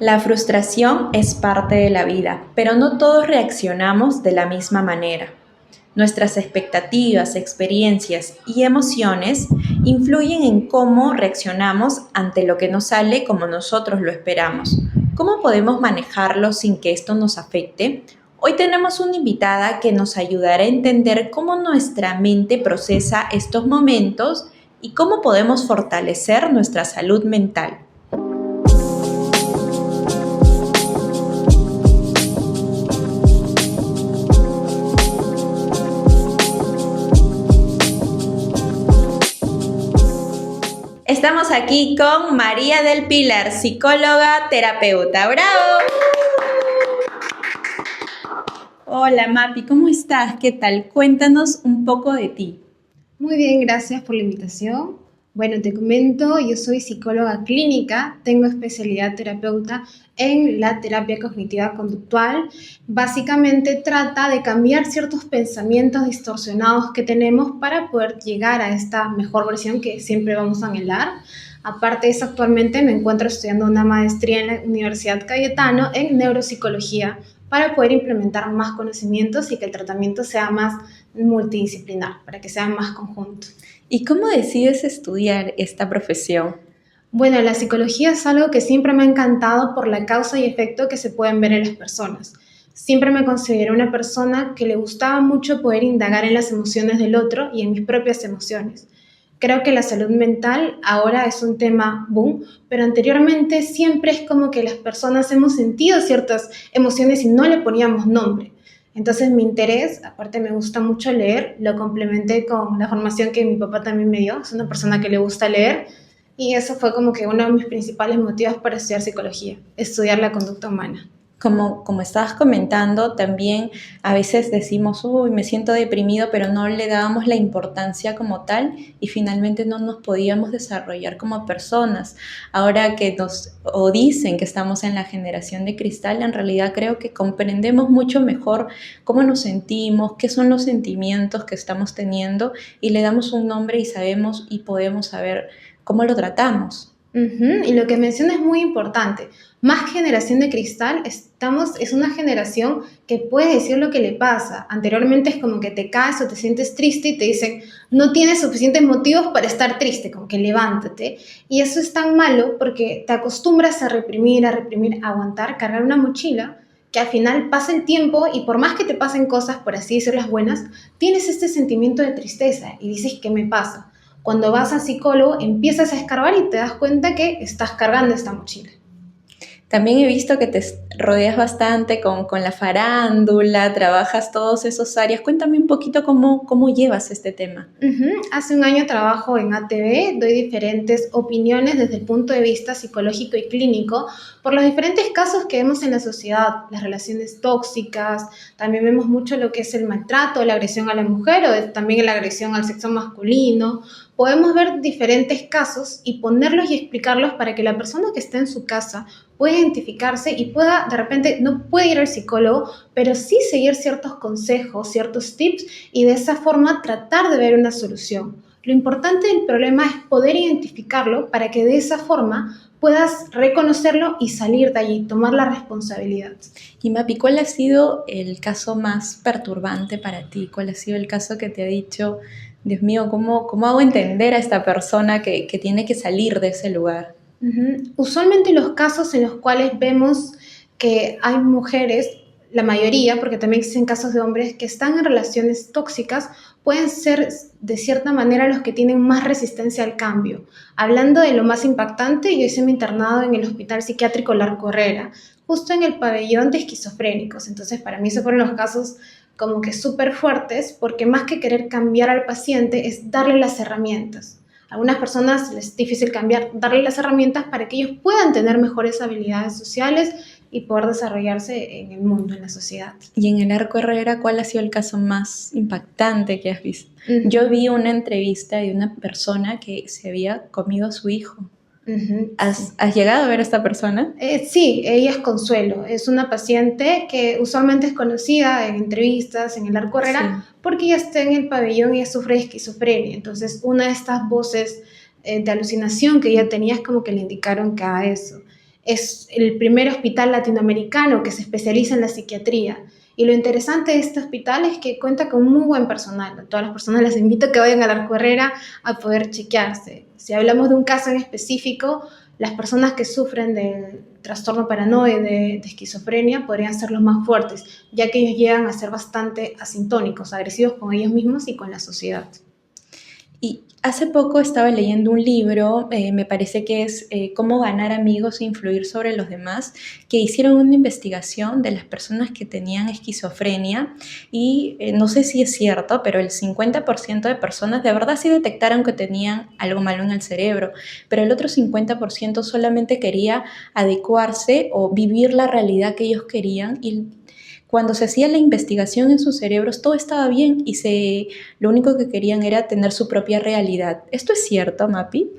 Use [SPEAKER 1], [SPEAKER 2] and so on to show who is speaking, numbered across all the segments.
[SPEAKER 1] La frustración es parte de la vida, pero no todos reaccionamos de la misma manera. Nuestras expectativas, experiencias y emociones influyen en cómo reaccionamos ante lo que no sale como nosotros lo esperamos. ¿Cómo podemos manejarlo sin que esto nos afecte? Hoy tenemos una invitada que nos ayudará a entender cómo nuestra mente procesa estos momentos y cómo podemos fortalecer nuestra salud mental. Estamos aquí con María del Pilar, psicóloga, terapeuta. ¡Bravo! Hola Mapi, ¿cómo estás? ¿Qué tal? Cuéntanos un poco de ti.
[SPEAKER 2] Muy bien, gracias por la invitación. Bueno, te comento, yo soy psicóloga clínica, tengo especialidad terapeuta en la terapia cognitiva conductual. Básicamente trata de cambiar ciertos pensamientos distorsionados que tenemos para poder llegar a esta mejor versión que siempre vamos a anhelar. Aparte de eso, actualmente me encuentro estudiando una maestría en la Universidad Cayetano en neuropsicología para poder implementar más conocimientos y que el tratamiento sea más multidisciplinar, para que sea más conjunto.
[SPEAKER 1] ¿Y cómo decides estudiar esta profesión?
[SPEAKER 2] Bueno, la psicología es algo que siempre me ha encantado por la causa y efecto que se pueden ver en las personas. Siempre me consideré una persona que le gustaba mucho poder indagar en las emociones del otro y en mis propias emociones. Creo que la salud mental ahora es un tema boom, pero anteriormente siempre es como que las personas hemos sentido ciertas emociones y no le poníamos nombre. Entonces mi interés, aparte me gusta mucho leer, lo complementé con la formación que mi papá también me dio, es una persona que le gusta leer y eso fue como que uno de mis principales motivos para estudiar psicología, estudiar la conducta humana.
[SPEAKER 1] Como estabas comentando, también a veces decimos, uy, me siento deprimido, pero no le dábamos la importancia como tal y finalmente no nos podíamos desarrollar como personas. Ahora que o dicen que estamos en la generación de cristal, en realidad creo que comprendemos mucho mejor cómo nos sentimos, qué son los sentimientos que estamos teniendo y le damos un nombre y sabemos y podemos saber cómo lo tratamos.
[SPEAKER 2] Y lo que menciona es muy importante. Más generación de cristal, es una generación que puede decir lo que le pasa. Anteriormente es como que te caes o te sientes triste y te dicen, no tienes suficientes motivos para estar triste, como que levántate. Y eso es tan malo porque te acostumbras a reprimir, a aguantar, cargar una mochila que al final pasa el tiempo y por más que te pasen cosas, por así decirlas buenas, tienes este sentimiento de tristeza y dices, ¿qué me pasa? Cuando vas al psicólogo, empiezas a escarbar y te das cuenta que estás cargando esta mochila.
[SPEAKER 1] También he visto que te rodeas bastante con la farándula, trabajas todos esos áreas. Cuéntame un poquito cómo llevas este tema.
[SPEAKER 2] Hace un año trabajo en ATV, doy diferentes opiniones desde el punto de vista psicológico y clínico por los diferentes casos que vemos en la sociedad, las relaciones tóxicas, también vemos mucho lo que es el maltrato, la agresión a la mujer o también la agresión al sexo masculino. Podemos ver diferentes casos y ponerlos y explicarlos para que la persona que esté en su casa pueda identificarse y pueda, de repente, no puede ir al psicólogo, pero sí seguir ciertos consejos, ciertos tips y de esa forma tratar de ver una solución. Lo importante del problema es poder identificarlo para que de esa forma puedas reconocerlo y salir de allí, tomar la responsabilidad.
[SPEAKER 1] Y Mapi, ¿cuál ha sido el caso más perturbante para ti? ¿Cuál ha sido el caso que te ha dicho, Dios mío, cómo hago entender a esta persona que tiene que salir de ese lugar?
[SPEAKER 2] Usualmente los casos en los cuales vemos que hay mujeres, la mayoría, porque también existen casos de hombres que están en relaciones tóxicas, pueden ser de cierta manera los que tienen más resistencia al cambio. Hablando de lo más impactante, yo hice mi internado en el Hospital Psiquiátrico Larco Herrera, justo en el pabellón de esquizofrénicos. Entonces, para mí esos fueron los casos como que súper fuertes, porque más que querer cambiar al paciente es darle las herramientas. A algunas personas les es difícil cambiar, darle las herramientas para que ellos puedan tener mejores habilidades sociales y poder desarrollarse en el mundo, en la sociedad.
[SPEAKER 1] Y en el Arco Herrera, ¿cuál ha sido el caso más impactante que has visto? Yo vi una entrevista de una persona que se había comido a su hijo. ¿Has llegado a ver a esta persona?
[SPEAKER 2] Sí, ella es Consuelo, es una paciente que usualmente es conocida en entrevistas en el Arco Herrera porque ella está en el pabellón y ella sufre de esquizofrenia. Entonces, una de estas voces de alucinación que ella tenía es como que le indicaron que haga eso. Es el primer hospital latinoamericano que se especializa en la psiquiatría. Y lo interesante de este hospital es que cuenta con muy buen personal. A todas las personas les invito a que vayan a la carrera a poder chequearse. Si hablamos de un caso en específico, las personas que sufren del trastorno paranoide, de esquizofrenia, podrían ser los más fuertes, ya que ellos llegan a ser bastante asintónicos, agresivos con ellos mismos y con la sociedad.
[SPEAKER 1] Y hace poco estaba leyendo un libro, me parece que es Cómo ganar amigos e influir sobre los demás, que hicieron una investigación de las personas que tenían esquizofrenia y no sé si es cierto, pero el 50% de personas de verdad sí detectaron que tenían algo malo en el cerebro, pero el otro 50% solamente quería adecuarse o vivir la realidad que ellos querían y cuando se hacía la investigación en sus cerebros, todo estaba bien y lo único que querían era tener su propia realidad. ¿Esto es cierto, Mapi?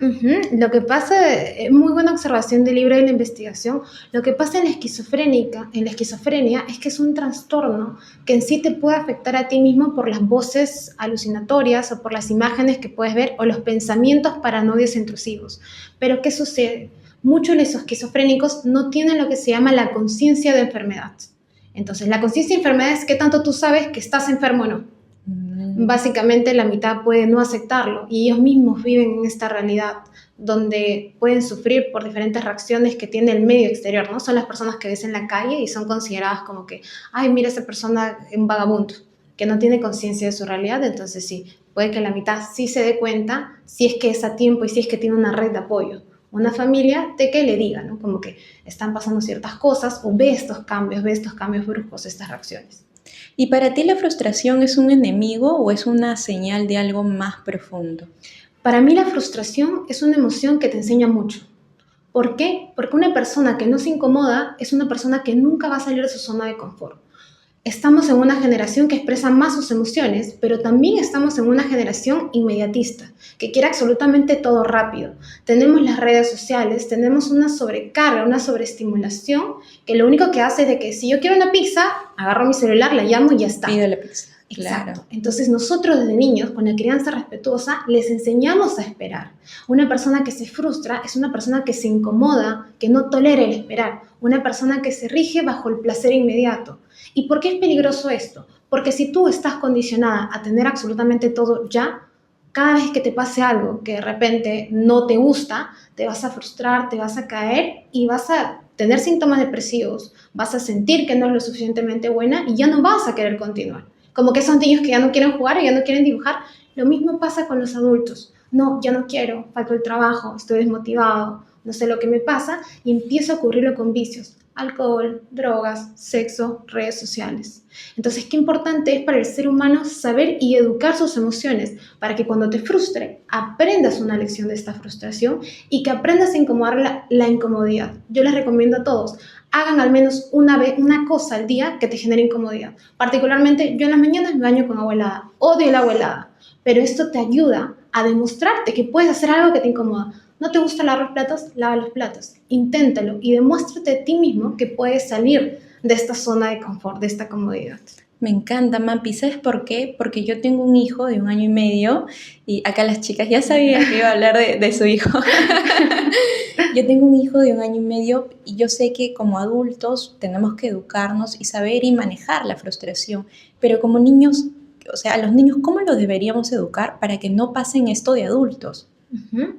[SPEAKER 2] Lo que pasa, es muy buena observación del libro de la investigación, lo que pasa en la esquizofrenia es que es un trastorno que en sí te puede afectar a ti mismo por las voces alucinatorias o por las imágenes que puedes ver o los pensamientos paranoides intrusivos. Pero ¿qué sucede? Muchos de esos esquizofrénicos no tienen lo que se llama la conciencia de enfermedad. Entonces, la conciencia de enfermedad es qué tanto tú sabes que estás enfermo o no. Básicamente la mitad puede no aceptarlo y ellos mismos viven en esta realidad donde pueden sufrir por diferentes reacciones que tiene el medio exterior, ¿no? Son las personas que ves en la calle y son consideradas como que, ay, mira esa persona, un vagabundo, que no tiene conciencia de su realidad, entonces sí, puede que la mitad sí se dé cuenta si es que es a tiempo y si es que tiene una red de apoyo, una familia de que le diga, ¿no? Como que están pasando ciertas cosas o ve estos cambios bruscos, estas reacciones.
[SPEAKER 1] ¿Y para ti la frustración es un enemigo o es una señal de algo más profundo?
[SPEAKER 2] Para mí la frustración es una emoción que te enseña mucho. ¿Por qué? Porque una persona que no se incomoda es una persona que nunca va a salir de su zona de confort. Estamos en una generación que expresa más sus emociones, pero también estamos en una generación inmediatista, que quiere absolutamente todo rápido. Tenemos las redes sociales, tenemos una sobrecarga, una sobreestimulación, que lo único que hace es de que si yo quiero una pizza, agarro mi celular, la llamo y ya está.
[SPEAKER 1] Pido la pizza.
[SPEAKER 2] Exacto.
[SPEAKER 1] Claro.
[SPEAKER 2] Entonces nosotros desde niños, con la crianza respetuosa, les enseñamos a esperar. Una persona que se frustra es una persona que se incomoda, que no tolera el esperar. Una persona que se rige bajo el placer inmediato. ¿Y por qué es peligroso esto? Porque si tú estás condicionada a tener absolutamente todo ya, cada vez que te pase algo que de repente no te gusta, te vas a frustrar, te vas a caer y vas a tener síntomas depresivos, vas a sentir que no es lo suficientemente buena y ya no vas a querer continuar. Como que esos niños que ya no quieren jugar y ya no quieren dibujar, lo mismo pasa con los adultos. No, ya no quiero, falto el trabajo, estoy desmotivado, no sé lo que me pasa y empieza a ocurrirlo con vicios, alcohol, drogas, sexo, redes sociales. Entonces, qué importante es para el ser humano saber y educar sus emociones para que cuando te frustre, aprendas una lección de esta frustración y que aprendas a incomodar la incomodidad. Yo les recomiendo a todos, hagan al menos una cosa al día que te genere incomodidad. Particularmente, yo en las mañanas me baño con agua helada, odio el agua helada, pero esto te ayuda a demostrarte que puedes hacer algo que te incomoda. ¿No te gusta lavar los platos? Lava los platos. Inténtalo y demuéstrate a ti mismo que puedes salir de esta zona de confort, de esta comodidad.
[SPEAKER 1] Me encanta, Mapi. ¿Sabes por qué? Porque yo tengo un hijo de 1 año y medio y acá las chicas ya sabían que iba a hablar de su hijo. Yo tengo un hijo de 1 año y medio y yo sé que como adultos tenemos que educarnos y saber y manejar la frustración, pero como niños, o sea, a los niños, ¿cómo los deberíamos educar para que no pasen esto de adultos?
[SPEAKER 2] Uh-huh.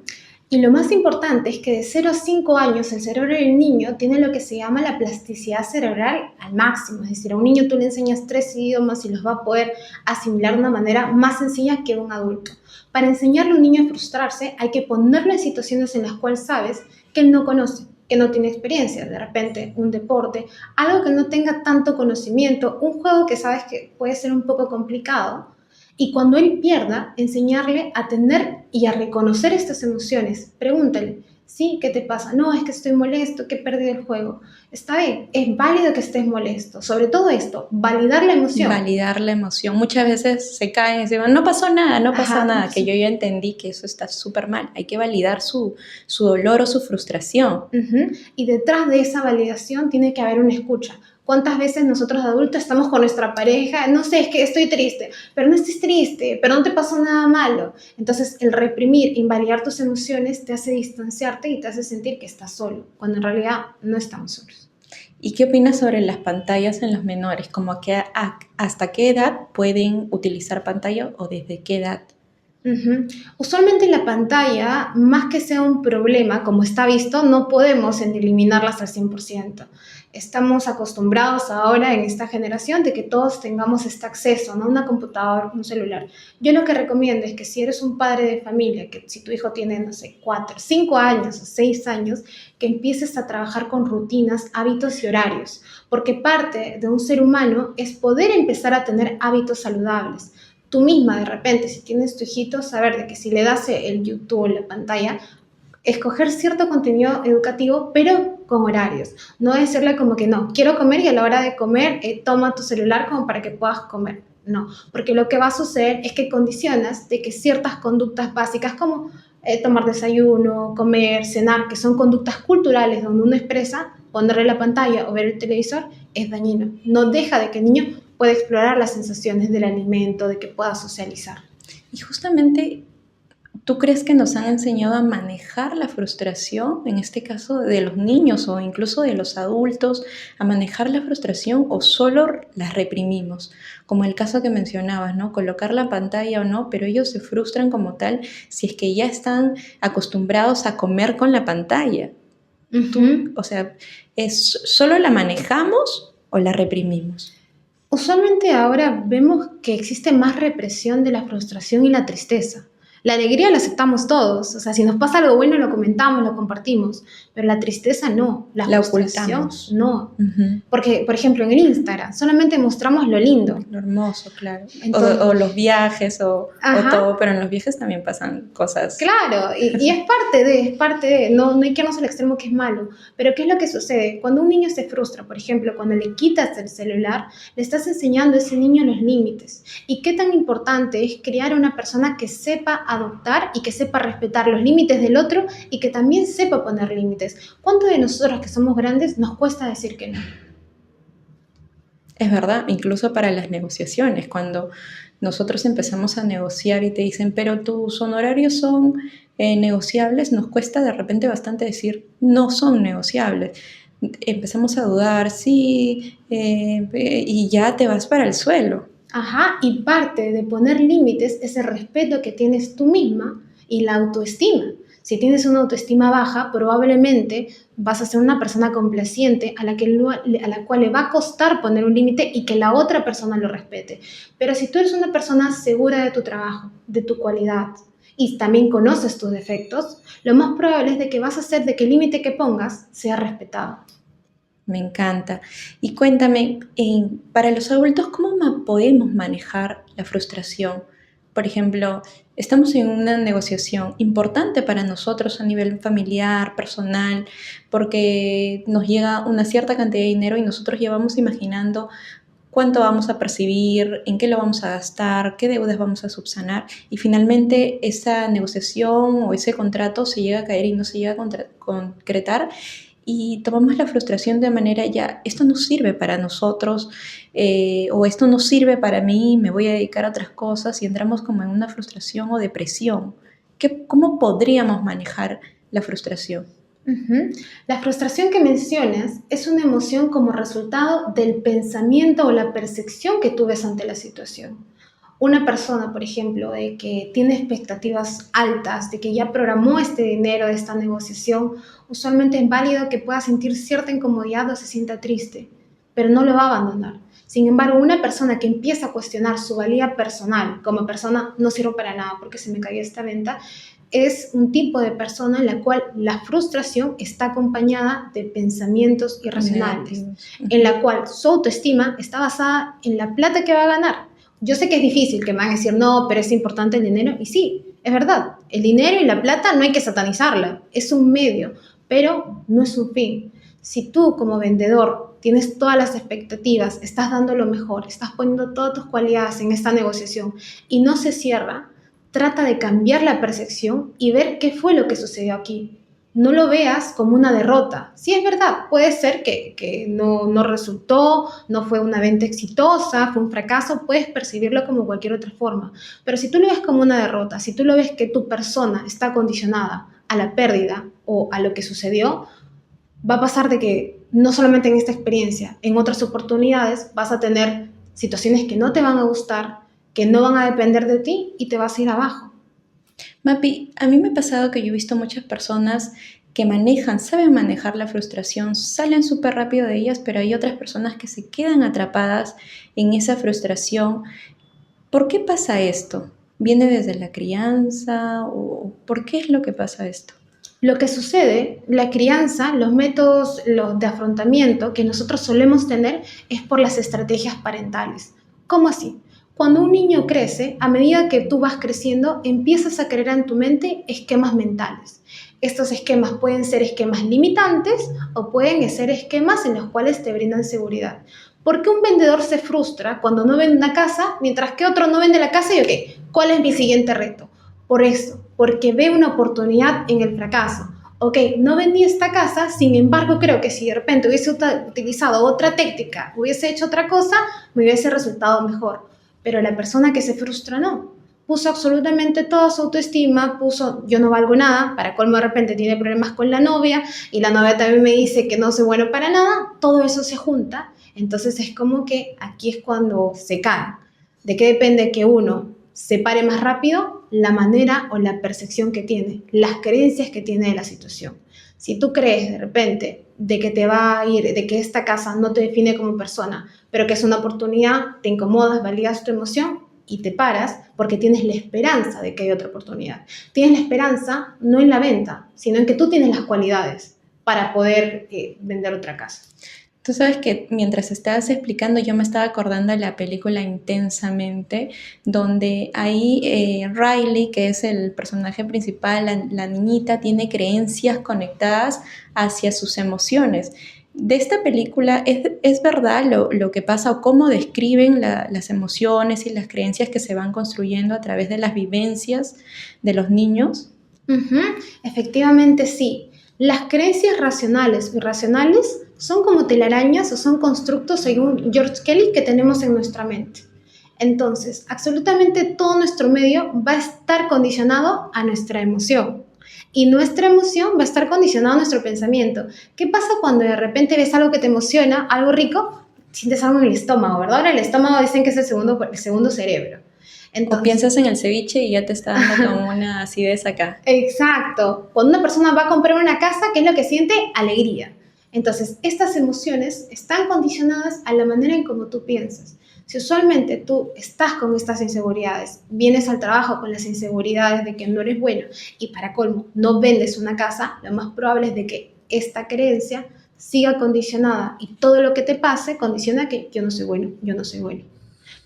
[SPEAKER 2] Y lo más importante es que de 0 a 5 años el cerebro del niño tiene lo que se llama la plasticidad cerebral al máximo. Es decir, a un niño tú le enseñas 3 idiomas y los va a poder asimilar de una manera más sencilla que un adulto. Para enseñarle a un niño a frustrarse hay que ponerlo en situaciones en las cuales sabes que él no conoce, que no tiene experiencia, de repente un deporte, algo que no tenga tanto conocimiento, un juego que sabes que puede ser un poco complicado. Y cuando él pierda, enseñarle a tener y a reconocer estas emociones. Pregúntale, ¿sí? ¿Qué te pasa? No, es que estoy molesto, que he perdido el juego. Está bien, es válido que estés molesto. Sobre todo esto, validar la emoción.
[SPEAKER 1] Validar la emoción. Muchas veces se caen y dicen, no pasó nada, no pasó nada.
[SPEAKER 2] No
[SPEAKER 1] que yo ya entendí que eso está súper mal. Hay que validar su dolor o su frustración.
[SPEAKER 2] Y detrás de esa validación tiene que haber una escucha. ¿Cuántas veces nosotros de adultos estamos con nuestra pareja? No sé, es que estoy triste, pero no estés triste, pero no te pasó nada malo. Entonces, el reprimir, invalidar tus emociones te hace distanciarte y te hace sentir que estás solo, cuando en realidad no estamos solos.
[SPEAKER 1] ¿Y qué opinas sobre las pantallas en los menores? Como que ¿hasta qué edad pueden utilizar pantalla o desde qué edad?
[SPEAKER 2] Ujú. Usualmente la pantalla, más que sea un problema, como está visto, no podemos eliminarlas al 100%. Estamos acostumbrados ahora en esta generación de que todos tengamos este acceso, ¿no? Una computadora, un celular. Yo lo que recomiendo es que si eres un padre de familia, que si tu hijo tiene, no sé, 4, 5 años o 6 años, que empieces a trabajar con rutinas, hábitos y horarios, porque parte de un ser humano es poder empezar a tener hábitos saludables. Tú misma de repente, si tienes tu hijito, saber de que si le das el YouTube o la pantalla, escoger cierto contenido educativo, pero con horarios. No decirle como que no, quiero comer y a la hora de comer toma tu celular como para que puedas comer. No, porque lo que va a suceder es que condicionas de que ciertas conductas básicas como tomar desayuno, comer, cenar, que son conductas culturales donde uno expresa, ponerle la pantalla o ver el televisor es dañino. No deja de que el niño pueda explorar las sensaciones del alimento, de que pueda socializar.
[SPEAKER 1] Y justamente, ¿tú crees que nos han enseñado a manejar la frustración, en este caso de los niños o incluso de los adultos, a manejar la frustración o solo la reprimimos? Como el caso que mencionabas, ¿no? Colocar la pantalla o no, pero ellos se frustran como tal si es que ya están acostumbrados a comer con la pantalla.
[SPEAKER 2] Uh-huh.
[SPEAKER 1] O sea, ¿solo la manejamos o la reprimimos?
[SPEAKER 2] Usualmente ahora vemos que existe más represión de la frustración y la tristeza. La alegría la aceptamos todos, o sea, si nos pasa algo bueno lo comentamos, lo compartimos, pero la tristeza no, la frustración
[SPEAKER 1] ocultamos.
[SPEAKER 2] no.
[SPEAKER 1] Uh-huh.
[SPEAKER 2] Porque, por ejemplo, en el Instagram solamente mostramos lo lindo.
[SPEAKER 1] Lo hermoso, claro.
[SPEAKER 2] Entonces,
[SPEAKER 1] o los viajes o todo, pero en los viajes también pasan cosas.
[SPEAKER 2] Claro, y es parte de, no hay que irnos al extremo que es malo, pero ¿qué es lo que sucede? Cuando un niño se frustra, por ejemplo, cuando le quitas el celular, le estás enseñando a ese niño los límites. Y qué tan importante es crear una persona que sepa adoptar y que sepa respetar los límites del otro y que también sepa poner límites. ¿Cuánto de nosotros que somos grandes nos cuesta decir que no?
[SPEAKER 1] Es verdad, incluso para las negociaciones, cuando nosotros empezamos a negociar y te dicen, pero tus honorarios son negociables, nos cuesta de repente bastante decir, no son negociables. Empezamos a dudar, sí, y ya te vas para el suelo.
[SPEAKER 2] Ajá, y parte de poner límites es el respeto que tienes tú misma y la autoestima. Si tienes una autoestima baja, probablemente vas a ser una persona complaciente a la cual le va a costar poner un límite y que la otra persona lo respete. Pero si tú eres una persona segura de tu trabajo, de tu cualidad y también conoces tus defectos, lo más probable es de que vas a hacer de que el límite que pongas sea respetado.
[SPEAKER 1] Me encanta. Y cuéntame, para los adultos, ¿cómo podemos manejar la frustración? Por ejemplo, estamos en una negociación importante para nosotros a nivel familiar, personal, porque nos llega una cierta cantidad de dinero y nosotros ya vamos imaginando cuánto vamos a percibir, en qué lo vamos a gastar, qué deudas vamos a subsanar, y finalmente esa negociación o ese contrato se llega a caer y no se llega a concretar, y tomamos la frustración de manera ya, esto no sirve para nosotros, o esto no sirve para mí, me voy a dedicar a otras cosas, y entramos como en una frustración o depresión. ¿Cómo podríamos manejar la frustración?
[SPEAKER 2] Uh-huh. La frustración que mencionas es una emoción como resultado del pensamiento o la percepción que tú ves ante la situación. Una persona, por ejemplo, de que tiene expectativas altas, de que ya programó este dinero de esta negociación, usualmente es válido que pueda sentir cierta incomodidad o se sienta triste, pero no lo va a abandonar. Sin embargo, una persona que empieza a cuestionar su valía personal, como persona no sirvo para nada porque se me cayó esta venta, es un tipo de persona en la cual la frustración está acompañada de pensamientos irracionales, en la cual su autoestima está basada en la plata que va a ganar. Yo sé que es difícil, que me van a decir, no, pero es importante el dinero. Y sí, es verdad, el dinero y la plata no hay que satanizarla, es un medio, pero no es un fin. Si tú como vendedor tienes todas las expectativas, estás dando lo mejor, estás poniendo todas tus cualidades en esta negociación y no se cierra, trata de cambiar la percepción y ver qué fue lo que sucedió aquí. no lo veas como una derrota. Sí, es verdad, puede ser que no resultó, no fue una venta exitosa, fue un fracaso, puedes percibirlo como cualquier otra forma. Pero si tú lo ves como una derrota, si tú lo ves que tu persona está condicionada a la pérdida o a lo que sucedió, va a pasar de que no solamente en esta experiencia, en otras oportunidades vas a tener situaciones que no te van a gustar, que no van a depender de ti y te vas a ir abajo.
[SPEAKER 1] Mapi, a mí me ha pasado que yo he visto muchas personas que saben manejar la frustración, salen súper rápido de ellas, pero hay otras personas que se quedan atrapadas en esa frustración. ¿Por qué pasa esto? ¿Viene desde la crianza o por qué es lo que pasa esto?
[SPEAKER 2] Lo que sucede, la crianza, los métodos de afrontamiento que nosotros solemos tener es por las estrategias parentales. ¿Cómo así? Cuando un niño crece, a medida que tú vas creciendo, empiezas a crear en tu mente esquemas mentales. Estos esquemas pueden ser esquemas limitantes o pueden ser esquemas en los cuales te brindan seguridad. ¿Por qué un vendedor se frustra cuando no vende una casa, mientras que otro no vende la casa y ok, ¿cuál es mi siguiente reto? Por eso, porque ve una oportunidad en el fracaso. Ok, no vendí esta casa, sin embargo creo que si de repente hubiese utilizado otra técnica, hubiese hecho otra cosa, me hubiese resultado mejor. Pero la persona que se frustra no. Puso absolutamente toda su autoestima, puso yo no valgo nada, para colmo de repente tiene problemas con la novia y la novia también me dice que no soy bueno para nada, todo eso se junta, entonces es como que aquí es cuando se cae. ¿De qué depende que uno separe más rápido? La manera o la percepción que tiene, las creencias que tiene de la situación. Si tú crees de repente de que te va a ir, de que esta casa no te define como persona, pero que es una oportunidad, te incomodas, validas tu emoción y te paras porque tienes la esperanza de que hay otra oportunidad. Tienes la esperanza no en la venta, sino en que tú tienes las cualidades para poder vender otra casa.
[SPEAKER 1] Tú sabes que mientras estabas explicando yo me estaba acordando de la película Intensamente, donde ahí Riley, que es el personaje principal, la niñita, tiene creencias conectadas hacia sus emociones. De esta película, ¿es verdad lo que pasa o cómo describen las emociones y las creencias que se van construyendo a través de las vivencias de los niños?
[SPEAKER 2] Efectivamente sí. Las creencias racionales o irracionales son como telarañas o son constructos, según George Kelly, que tenemos en nuestra mente. Entonces, absolutamente todo nuestro medio va a estar condicionado a nuestra emoción. Y nuestra emoción va a estar condicionada a nuestro pensamiento. ¿Qué pasa cuando de repente ves algo que te emociona, algo rico? Sientes algo en el estómago, ¿verdad? Ahora el estómago dicen que es el segundo cerebro.
[SPEAKER 1] O
[SPEAKER 2] Entonces,
[SPEAKER 1] piensas en el ceviche y ya te está dando como una acidez acá.
[SPEAKER 2] exacto. Cuando una persona va a comprar una casa, ¿qué es lo que siente? Alegría. Entonces, estas emociones están condicionadas a la manera en cómo tú piensas. Si usualmente tú estás con estas inseguridades, vienes al trabajo con las inseguridades de que no eres bueno y para colmo no vendes una casa, lo más probable es de que esta creencia siga condicionada y todo lo que te pase condiciona que yo no soy bueno, yo no soy bueno.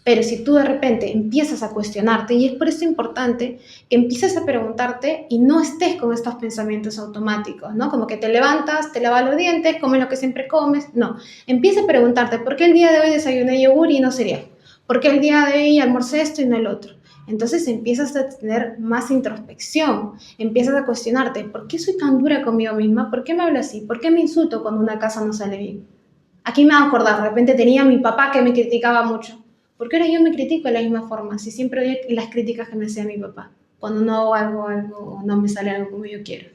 [SPEAKER 2] Pero si tú de repente empiezas a cuestionarte, y es por eso importante que empieces a preguntarte y no estés con estos pensamientos automáticos, ¿no? Como que te levantas, te lavas los dientes, comes lo que siempre comes. No, empieza a preguntarte, ¿por qué el día de hoy desayuné yogur y no cereal? ¿Por qué el día de hoy almorcé esto y no el otro? Entonces empiezas a tener más introspección, empiezas a cuestionarte, ¿por qué soy tan dura conmigo misma? ¿Por qué me hablo así? ¿Por qué me insulto cuando una casa no sale bien? Aquí me va a acordar, de repente tenía a mi papá que me criticaba mucho. ¿Por qué ahora yo me critico de la misma forma? Si siempre doy las críticas que me hacía mi papá, cuando no hago algo o no me sale algo como yo quiero.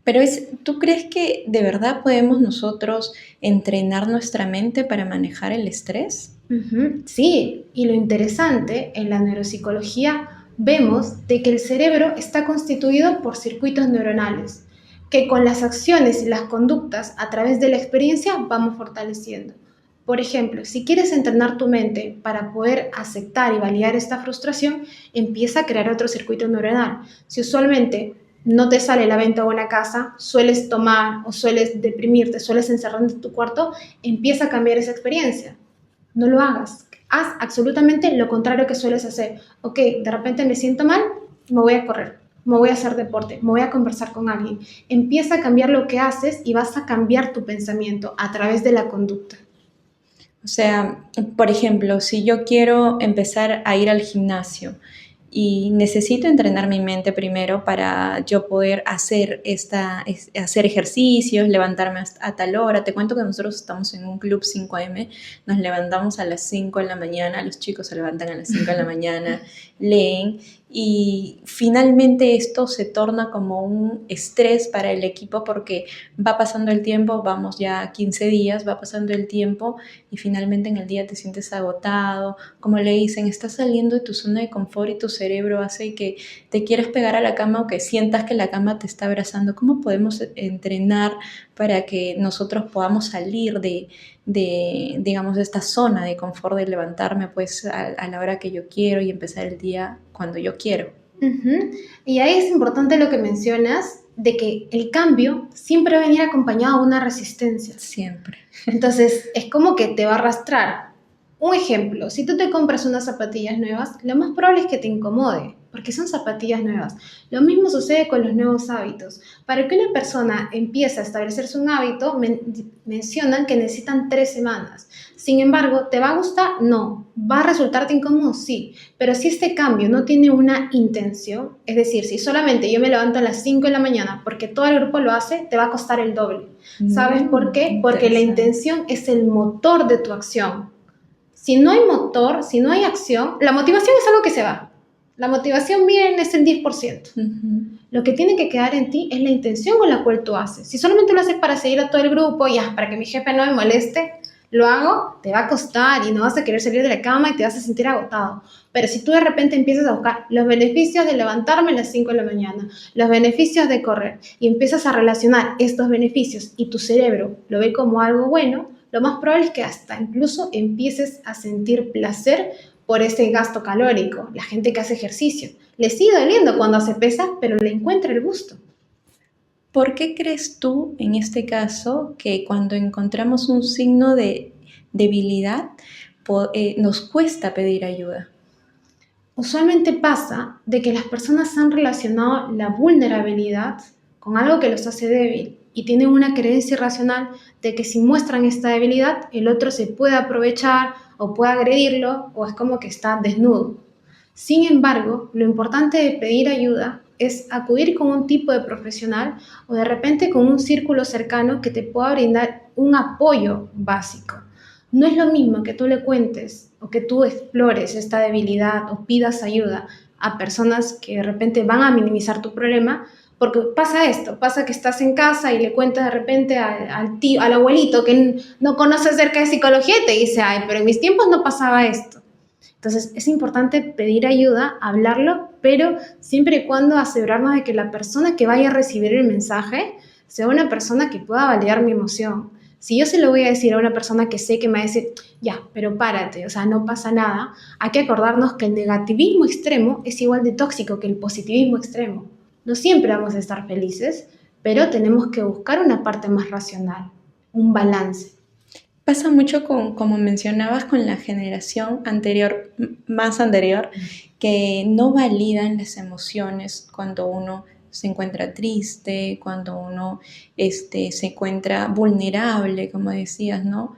[SPEAKER 1] Pero ¿tú crees que de verdad podemos nosotros entrenar nuestra mente para manejar el estrés?
[SPEAKER 2] Sí, y lo interesante, en la neuropsicología vemos de que el cerebro está constituido por circuitos neuronales, que con las acciones y las conductas a través de la experiencia vamos fortaleciendo. Por ejemplo, si quieres entrenar tu mente para poder aceptar y validar esta frustración, empieza a crear otro circuito neuronal. Si usualmente no te sale la venta de una casa, sueles tomar o sueles deprimirte, sueles encerrarte en tu cuarto, empieza a cambiar esa experiencia. No lo hagas. Haz absolutamente lo contrario que sueles hacer. Ok, de repente me siento mal, me voy a correr, me voy a hacer deporte, me voy a conversar con alguien. Empieza a cambiar lo que haces y vas a cambiar tu pensamiento a través de la conducta.
[SPEAKER 1] O sea, por ejemplo, si yo quiero empezar a ir al gimnasio, y necesito entrenar mi mente primero para yo poder hacer ejercicios, levantarme a tal hora. Te cuento que nosotros estamos en un club 5 a.m., nos levantamos a las 5 de la mañana, los chicos se levantan a las 5 de la mañana, leen, y finalmente esto se torna como un estrés para el equipo porque va pasando el tiempo, vamos ya 15 días, va pasando el tiempo y finalmente en el día te sientes agotado, como le dicen, estás saliendo de tu zona de confort y tu cerebro hace que te quieras pegar a la cama o que sientas que la cama te está abrazando. ¿Cómo podemos entrenar para que nosotros podamos salir digamos, de esta zona de confort de levantarme pues a la hora que yo quiero y empezar el día cuando yo quiero?
[SPEAKER 2] Ujú. Y ahí es importante lo que mencionas, de que el cambio siempre va a venir acompañado de una resistencia.
[SPEAKER 1] Siempre.
[SPEAKER 2] Entonces, es como que te va a arrastrar. Un ejemplo, si tú te compras unas zapatillas nuevas, lo más probable es que te incomode, porque son zapatillas nuevas. Lo mismo sucede con los nuevos hábitos. Para que una persona empiece a establecerse un hábito, mencionan que necesitan 3 semanas. Sin embargo, ¿te va a gustar? No. ¿Va a resultarte incómodo? Sí. Pero si este cambio no tiene una intención, es decir, si solamente yo me levanto a las 5 de la mañana porque todo el grupo lo hace, te va a costar el doble. ¿Sabes por qué? Porque la intención es el motor de tu acción. Si no hay motor, si no hay acción, la motivación es algo que se va. La motivación viene, es el 10%. Lo que tiene que quedar en ti es la intención con la cual tú haces. Si solamente lo haces para seguir a todo el grupo, ya, para que mi jefe no me moleste, lo hago, te va a costar y no vas a querer salir de la cama y te vas a sentir agotado. Pero si tú de repente empiezas a buscar los beneficios de levantarme a las 5 de la mañana, los beneficios de correr, y empiezas a relacionar estos beneficios y tu cerebro lo ve como algo bueno, lo más probable es que hasta incluso empieces a sentir placer por ese gasto calórico. La gente que hace ejercicio le sigue doliendo cuando hace pesas, pero le encuentra el gusto.
[SPEAKER 1] ¿Por qué crees tú, en este caso, que cuando encontramos un signo de debilidad, nos cuesta pedir ayuda?
[SPEAKER 2] Usualmente pasa de que las personas han relacionado la vulnerabilidad con algo que los hace débil y tienen una creencia irracional de que si muestran esta debilidad, el otro se puede aprovechar o puede agredirlo o es como que está desnudo. Sin embargo, lo importante de pedir ayuda es acudir con un tipo de profesional o de repente con un círculo cercano que te pueda brindar un apoyo básico. No es lo mismo que tú le cuentes o que tú explores esta debilidad o pidas ayuda a personas que de repente van a minimizar tu problema, porque pasa esto, pasa que estás en casa y le cuentas de repente al tío, al abuelito que no conoce acerca de psicología y te dice, ay, pero en mis tiempos no pasaba esto. Entonces es importante pedir ayuda, hablarlo, pero siempre y cuando asegurarnos de que la persona que vaya a recibir el mensaje sea una persona que pueda validar mi emoción. Si yo se lo voy a decir a una persona que sé que me va a decir, ya, pero párate, o sea, no pasa nada, hay que acordarnos que el negativismo extremo es igual de tóxico que el positivismo extremo. No siempre vamos a estar felices, pero tenemos que buscar una parte más racional, un balance.
[SPEAKER 1] Pasa mucho como mencionabas, con la generación anterior, más anterior, que no validan las emociones cuando uno se encuentra triste, cuando uno se encuentra vulnerable, como decías, ¿no?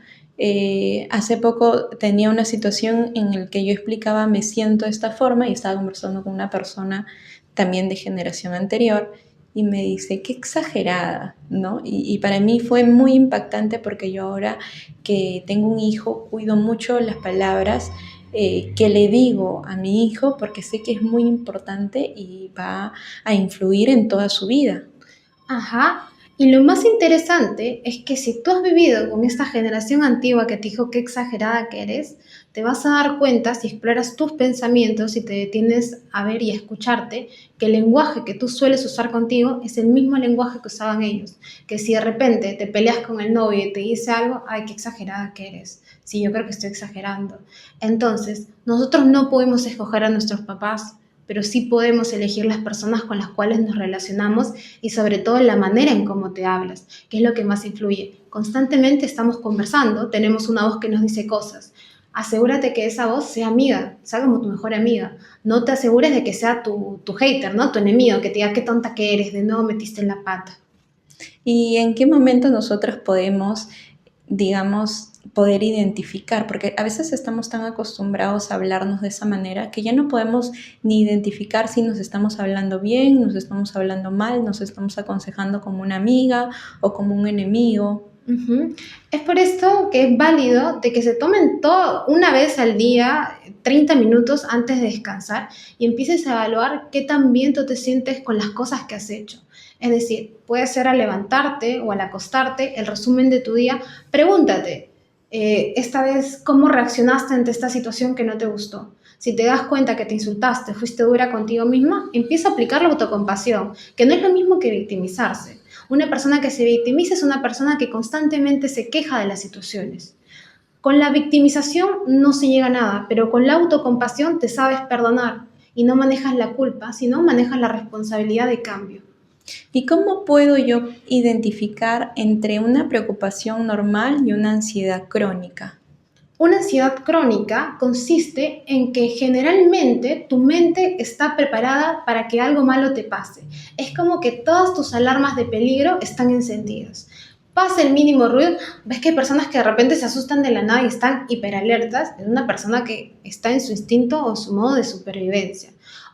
[SPEAKER 1] Hace poco tenía una situación en la que yo explicaba, me siento de esta forma, y estaba conversando con una persona también de generación anterior, y me dice, qué exagerada, ¿no? Y para mí fue muy impactante porque yo ahora que tengo un hijo, cuido mucho las palabras que le digo a mi hijo porque sé que es muy importante y va a influir en toda su vida.
[SPEAKER 2] Ajá. Y lo más interesante es que si tú has vivido con esta generación antigua que te dijo qué exagerada que eres, te vas a dar cuenta si exploras tus pensamientos y te detienes a ver y a escucharte que el lenguaje que tú sueles usar contigo es el mismo lenguaje que usaban ellos. Que si de repente te peleas con el novio y te dice algo, ay, qué exagerada que eres. Sí, yo creo que estoy exagerando. Entonces, nosotros no podemos escoger a nuestros papás, pero sí podemos elegir las personas con las cuales nos relacionamos y sobre todo la manera en cómo te hablas, que es lo que más influye. Constantemente estamos conversando, tenemos una voz que nos dice cosas. Asegúrate que esa voz sea amiga, sea como tu mejor amiga. No te asegures de que sea tu hater, ¿no? Tu enemigo, que te diga qué tonta que eres, de nuevo metiste en la pata.
[SPEAKER 1] ¿Y en qué momento nosotros podemos, digamos, poder identificar, porque a veces estamos tan acostumbrados a hablarnos de esa manera que ya no podemos ni identificar si nos estamos hablando bien, nos estamos hablando mal, nos estamos aconsejando como una amiga o como un enemigo.
[SPEAKER 2] Ujú. Es por esto que es válido de que se tomen todo una vez al día, 30 minutos antes de descansar y empieces a evaluar qué tan bien tú te sientes con las cosas que has hecho. Es decir, puede ser al levantarte o al acostarte, el resumen de tu día, pregúntate, esta vez, ¿cómo reaccionaste ante esta situación que no te gustó? Si te das cuenta que te insultaste, fuiste dura contigo misma, empieza a aplicar la autocompasión, que no es lo mismo que victimizarse. Una persona que se victimiza es una persona que constantemente se queja de las situaciones. Con la victimización no se llega a nada, pero con la autocompasión te sabes perdonar y no manejas la culpa, sino manejas la responsabilidad de cambio.
[SPEAKER 1] ¿Y cómo puedo yo identificar entre una preocupación normal y una ansiedad crónica?
[SPEAKER 2] Una ansiedad crónica consiste en que generalmente tu mente está preparada para que algo malo te pase. Es como que todas tus alarmas de peligro están encendidas. Pasa el mínimo ruido, ves que hay personas que de repente se asustan de la nada y están hiperalertas. Es una persona que está en su instinto o su modo de supervivencia.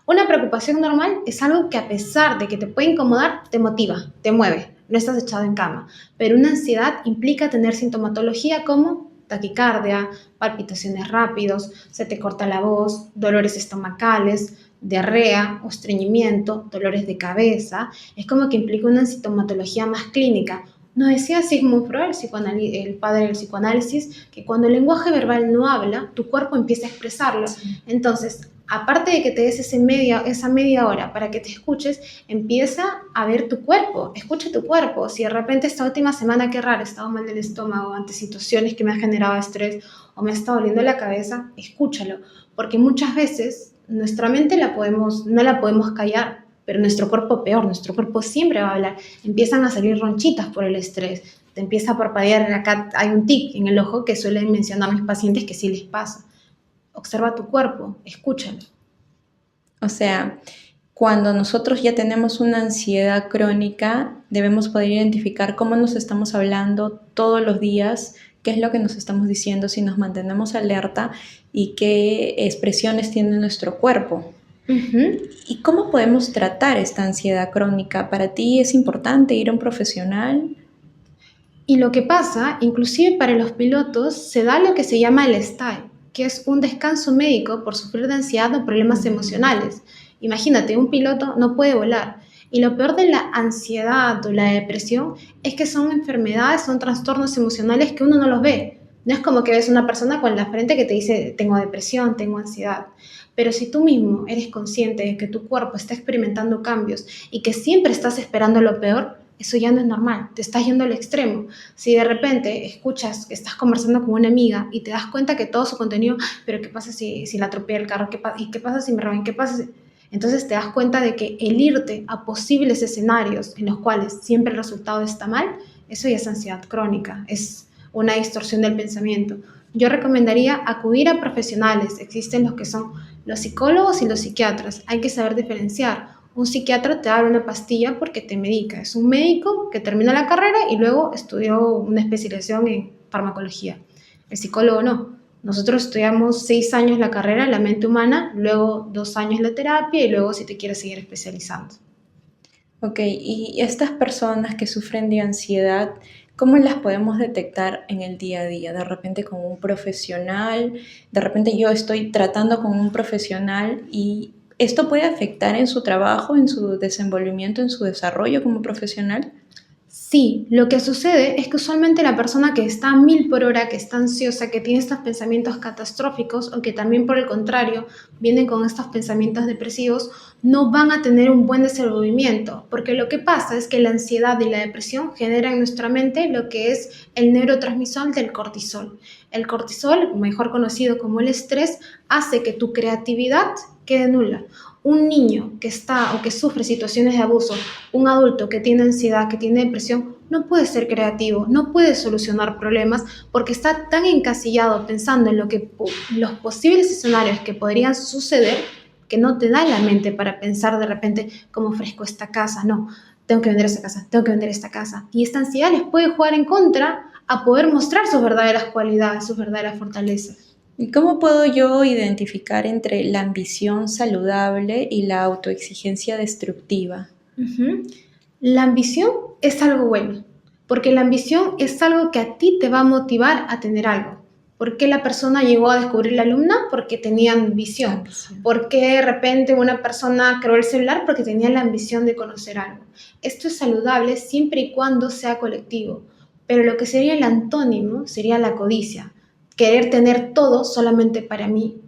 [SPEAKER 2] Una preocupación normal es algo que a pesar de que te puede incomodar, te motiva, te mueve, no estás echado en cama. Pero una ansiedad implica tener sintomatología como taquicardia, palpitaciones rápidos, se te corta la voz, dolores estomacales, diarrea o estreñimiento, dolores de cabeza. Es como que implica una sintomatología más clínica. Nos decía Sigmund Freud, el padre del psicoanálisis, que cuando el lenguaje verbal no habla, tu cuerpo empieza a expresarlo.
[SPEAKER 1] Sí.
[SPEAKER 2] Entonces, aparte de que te des esa media hora para que te escuches, empieza a ver tu cuerpo, escucha tu cuerpo. Si de repente esta última semana, qué raro, he estado mal del estómago ante situaciones que me han generado estrés o me ha estado doliendo la cabeza, escúchalo, porque muchas veces nuestra mente no la podemos callar, pero nuestro cuerpo peor, nuestro cuerpo siempre va a hablar. Empiezan a salir ronchitas por el estrés, te empieza a parpadear, acá hay un tic en el ojo que suelen mencionar mis pacientes que sí les pasa. Observa tu cuerpo, escúchalo.
[SPEAKER 1] O sea, cuando nosotros ya tenemos una ansiedad crónica, debemos poder identificar cómo nos estamos hablando todos los días, qué es lo que nos estamos diciendo, si nos mantenemos alerta y qué expresiones tiene nuestro cuerpo.
[SPEAKER 2] Uh-huh.
[SPEAKER 1] ¿Y cómo podemos tratar esta ansiedad crónica? ¿Para ti es importante ir a un profesional?
[SPEAKER 2] Y lo que pasa, inclusive para los pilotos, se da lo que se llama el STAI, que es un descanso médico por sufrir de ansiedad o problemas emocionales. Imagínate, un piloto no puede volar. Y lo peor de la ansiedad o la depresión es que son enfermedades, son trastornos emocionales que uno no los ve. No es como que ves una persona con la frente que te dice, tengo depresión, tengo ansiedad. Pero si tú mismo eres consciente de que tu cuerpo está experimentando cambios y que siempre estás esperando lo peor, eso ya no es normal, te estás yendo al extremo. Si de repente escuchas que estás conversando con una amiga y te das cuenta que todo su contenido, pero ¿qué pasa si la atropella el carro? ¿Y qué pasa si me roban? ¿Qué pasa si...? Entonces te das cuenta de que el irte a posibles escenarios en los cuales siempre el resultado está mal, eso ya es ansiedad crónica, es una distorsión del pensamiento. Yo recomendaría acudir a profesionales, existen los que son los psicólogos y los psiquiatras, hay que saber diferenciar. Un psiquiatra te da una pastilla porque te medica. Es un médico que termina la carrera y luego estudió una especialización en farmacología. El psicólogo no. Nosotros estudiamos 6 años la carrera, la mente humana, luego 2 años la terapia y luego si te quieres seguir especializando.
[SPEAKER 1] Ok, y estas personas que sufren de ansiedad, ¿cómo las podemos detectar en el día a día? De repente con un profesional, de repente yo estoy tratando con un profesional y esto puede afectar en su trabajo, en su desenvolvimiento, en su desarrollo como profesional.
[SPEAKER 2] Sí, lo que sucede es que usualmente la persona que está a 1000 por hora, que está ansiosa, que tiene estos pensamientos catastróficos o que también por el contrario vienen con estos pensamientos depresivos, no van a tener un buen desenvolvimiento, porque lo que pasa es que la ansiedad y la depresión generan en nuestra mente lo que es el neurotransmisor del cortisol. El cortisol, mejor conocido como el estrés, hace que tu creatividad quede nula. Un niño que está o que sufre situaciones de abuso, un adulto que tiene ansiedad, que tiene depresión, no puede ser creativo, no puede solucionar problemas porque está tan encasillado pensando en los posibles escenarios que podrían suceder que no te da la mente para pensar de repente cómo ofrezco esta casa, no, tengo que vender esta casa, tengo que vender esta casa. Y esta ansiedad les puede jugar en contra a poder mostrar sus verdaderas cualidades, sus verdaderas fortalezas.
[SPEAKER 1] ¿Y cómo puedo yo identificar entre la ambición saludable y la autoexigencia destructiva?
[SPEAKER 2] Ujú. La ambición es algo bueno, porque la ambición es algo que a ti te va a motivar a tener algo. ¿Por qué la persona llegó a descubrir la alumna? Porque tenía ambición.
[SPEAKER 1] Ambición.
[SPEAKER 2] ¿Por qué de repente una persona creó el celular? Porque tenía la ambición de conocer algo. Esto es saludable siempre y cuando sea colectivo, pero lo que sería el antónimo sería la codicia, querer tener todo solamente para mí.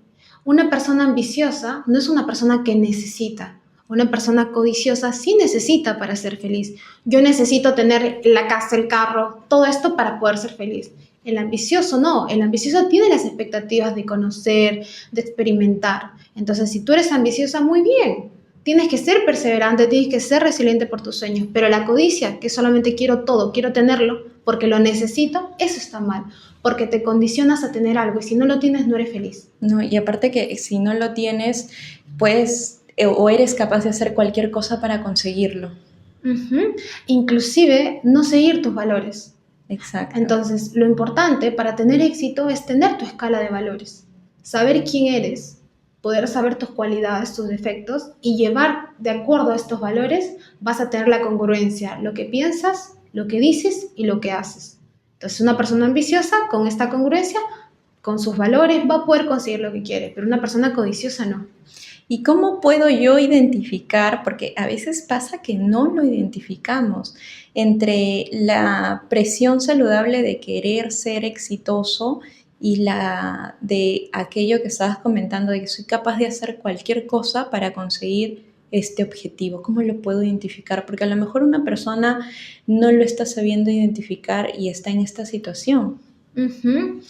[SPEAKER 2] Una persona ambiciosa no es una persona que necesita. Una persona codiciosa sí necesita para ser feliz. Yo necesito tener la casa, el carro, todo esto para poder ser feliz. El ambicioso no, el ambicioso tiene las expectativas de conocer, de experimentar. Entonces, si tú eres ambiciosa, muy bien. Tienes que ser perseverante, tienes que ser resiliente por tus sueños. Pero la codicia, que solamente quiero todo, quiero tenerlo porque lo necesito, eso está mal. Porque te condicionas a tener algo y si no lo tienes, no eres feliz.
[SPEAKER 1] No, y aparte que si no lo tienes, puedes o eres capaz de hacer cualquier cosa para conseguirlo.
[SPEAKER 2] Uh-huh. Inclusive no seguir tus valores.
[SPEAKER 1] Exacto.
[SPEAKER 2] Entonces, lo importante para tener éxito es tener tu escala de valores, saber quién eres, poder saber tus cualidades, tus defectos y llevar de acuerdo a estos valores, vas a tener la congruencia, lo que piensas, lo que dices y lo que haces. Entonces, una persona ambiciosa con esta congruencia, con sus valores, va a poder conseguir lo que quiere, pero una persona codiciosa no.
[SPEAKER 1] ¿Y cómo puedo yo identificar? Porque a veces pasa que no lo identificamos entre la presión saludable de querer ser exitoso y la de aquello que estabas comentando, de que soy capaz de hacer cualquier cosa para conseguir este objetivo. ¿Cómo lo puedo identificar? Porque a lo mejor una persona no lo está sabiendo identificar y está en esta situación.
[SPEAKER 2] Uh-huh.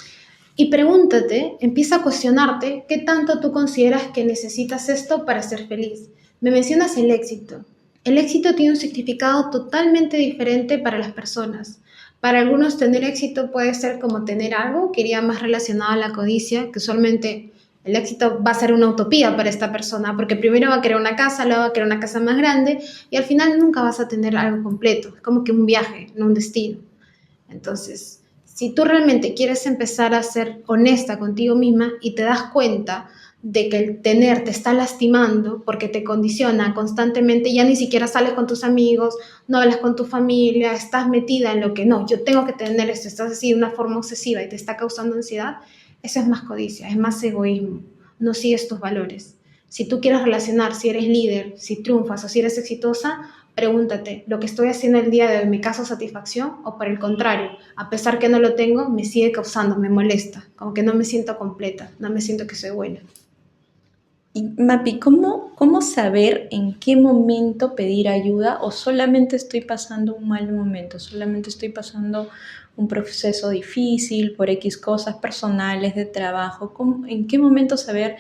[SPEAKER 2] Y pregúntate, empieza a cuestionarte qué tanto tú consideras que necesitas esto para ser feliz. Me mencionas el éxito. El éxito tiene un significado totalmente diferente para las personas. Para algunos tener éxito puede ser como tener algo que iría más relacionado a la codicia, que usualmente el éxito va a ser una utopía para esta persona, porque primero va a querer una casa, luego va a querer una casa más grande y al final nunca vas a tener algo completo. Es como que un viaje, no un destino. Entonces, si tú realmente quieres empezar a ser honesta contigo misma y te das cuenta de que el tener te está lastimando porque te condiciona constantemente, ya ni siquiera sales con tus amigos, no hablas con tu familia, estás metida en lo que no, yo tengo que tener esto, estás así de una forma obsesiva y te está causando ansiedad, eso es más codicia, es más egoísmo, no sigues tus valores. Si tú quieres relacionar, si eres líder, si triunfas o si eres exitosa, pregúntate, ¿lo que estoy haciendo el día de hoy me causa satisfacción o por el contrario, a pesar que no lo tengo, me sigue causando, me molesta, como que no me siento completa, no me siento que soy buena?
[SPEAKER 1] Y Mapi, ¿cómo saber en qué momento pedir ayuda o solamente estoy pasando un mal momento, solamente estoy pasando un proceso difícil por X cosas personales de trabajo? ¿En qué momento saber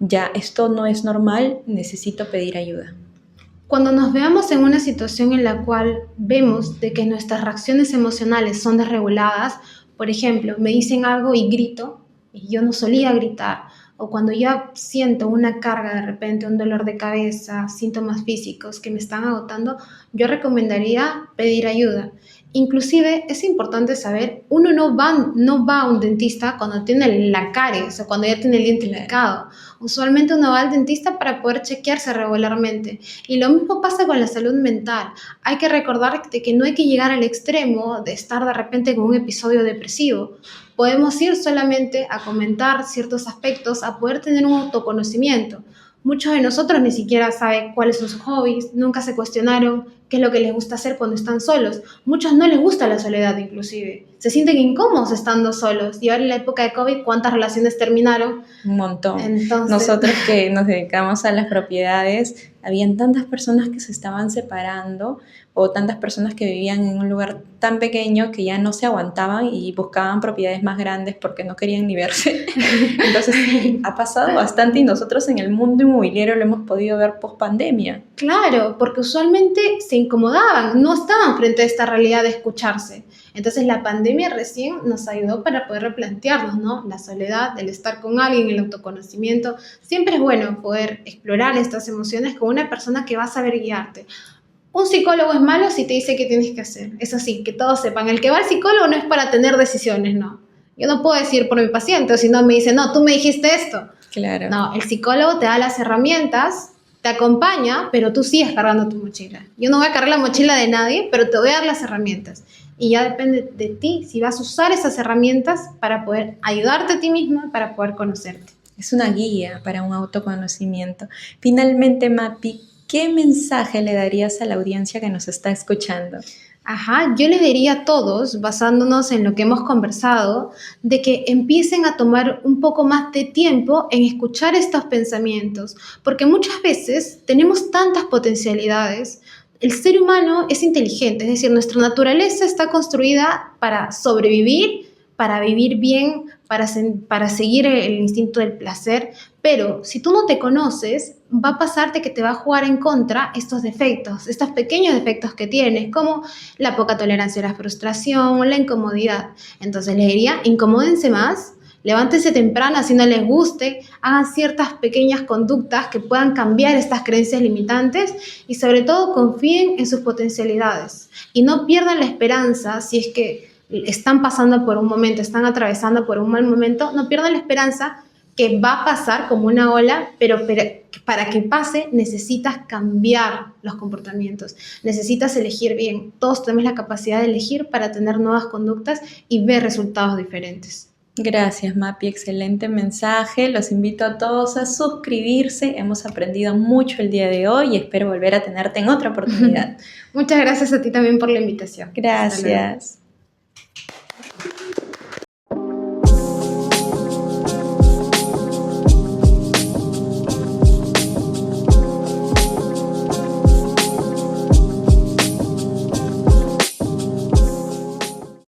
[SPEAKER 1] ya esto no es normal, necesito pedir ayuda?
[SPEAKER 2] Cuando nos veamos en una situación en la cual vemos de que nuestras reacciones emocionales son desreguladas, por ejemplo, me dicen algo y grito, y yo no solía gritar, o cuando ya siento una carga de repente, un dolor de cabeza, síntomas físicos que me están agotando, yo recomendaría pedir ayuda. Inclusive es importante saber, uno no va a un dentista cuando tiene la caries o cuando ya tiene el diente picado. Usualmente uno va al dentista para poder chequearse regularmente. Y lo mismo pasa con la salud mental. Hay que recordar que no hay que llegar al extremo de estar de repente con un episodio depresivo. Podemos ir solamente a comentar ciertos aspectos, a poder tener un autoconocimiento. Muchos de nosotros ni siquiera saben cuáles son sus hobbies, nunca se cuestionaron qué es lo que les gusta hacer cuando están solos. Muchos no les gusta la soledad inclusive, se sienten incómodos estando solos. Y ahora en la época de COVID, ¿cuántas relaciones terminaron?
[SPEAKER 1] Un montón.
[SPEAKER 2] Entonces,
[SPEAKER 1] nosotros que nos dedicamos a las propiedades, habían tantas personas que se estaban separando o tantas personas que vivían en un lugar tan pequeño que ya no se aguantaban y buscaban propiedades más grandes porque no querían ni verse. Entonces sí, ha pasado bastante y nosotros en el mundo inmobiliario lo hemos podido ver post pandemia.
[SPEAKER 2] Claro, porque usualmente se incomodaban, no estaban frente a esta realidad de escucharse. Entonces la pandemia recién nos ayudó para poder replantearnos, ¿no? La soledad, el estar con alguien, el autoconocimiento. Siempre es bueno poder explorar estas emociones con una persona que va a saber guiarte. Un psicólogo es malo si te dice qué tienes que hacer. Eso sí, que todos sepan. El que va al psicólogo no es para tener decisiones, no. Yo no puedo decir por mi paciente, o si no me dice, no, tú me dijiste esto.
[SPEAKER 1] Claro.
[SPEAKER 2] No, el psicólogo te da las herramientas, te acompaña, pero tú sigues cargando tu mochila. Yo no voy a cargar la mochila de nadie, pero te voy a dar las herramientas. Y ya depende de ti si vas a usar esas herramientas para poder ayudarte a ti misma, para poder conocerte.
[SPEAKER 1] Es una guía para un autoconocimiento. Finalmente, Mapi, ¿qué mensaje le darías a la audiencia que nos está escuchando?
[SPEAKER 2] Ajá, yo les diría a todos, basándonos en lo que hemos conversado, de que empiecen a tomar un poco más de tiempo en escuchar estos pensamientos, porque muchas veces tenemos tantas potencialidades. El ser humano es inteligente, es decir, nuestra naturaleza está construida para sobrevivir, para vivir bien, para seguir el instinto del placer, pero si tú no te conoces, va a pasarte que te va a jugar en contra estos defectos, estos pequeños defectos que tienes, como la poca tolerancia a la frustración o la incomodidad. Entonces les diría, incomódense más, levántense temprano si no les guste, hagan ciertas pequeñas conductas que puedan cambiar estas creencias limitantes y sobre todo confíen en sus potencialidades y no pierdan la esperanza si es que están pasando por un momento, están atravesando por un mal momento, no pierdan la esperanza que va a pasar como una ola, pero para que pase necesitas cambiar los comportamientos, necesitas elegir bien. Todos tenemos la capacidad de elegir para tener nuevas conductas y ver resultados diferentes.
[SPEAKER 1] Gracias, Mapi, excelente mensaje. Los invito a todos a suscribirse. Hemos aprendido mucho el día de hoy y espero volver a tenerte en otra oportunidad.
[SPEAKER 2] Muchas gracias a ti también por la invitación.
[SPEAKER 1] Gracias.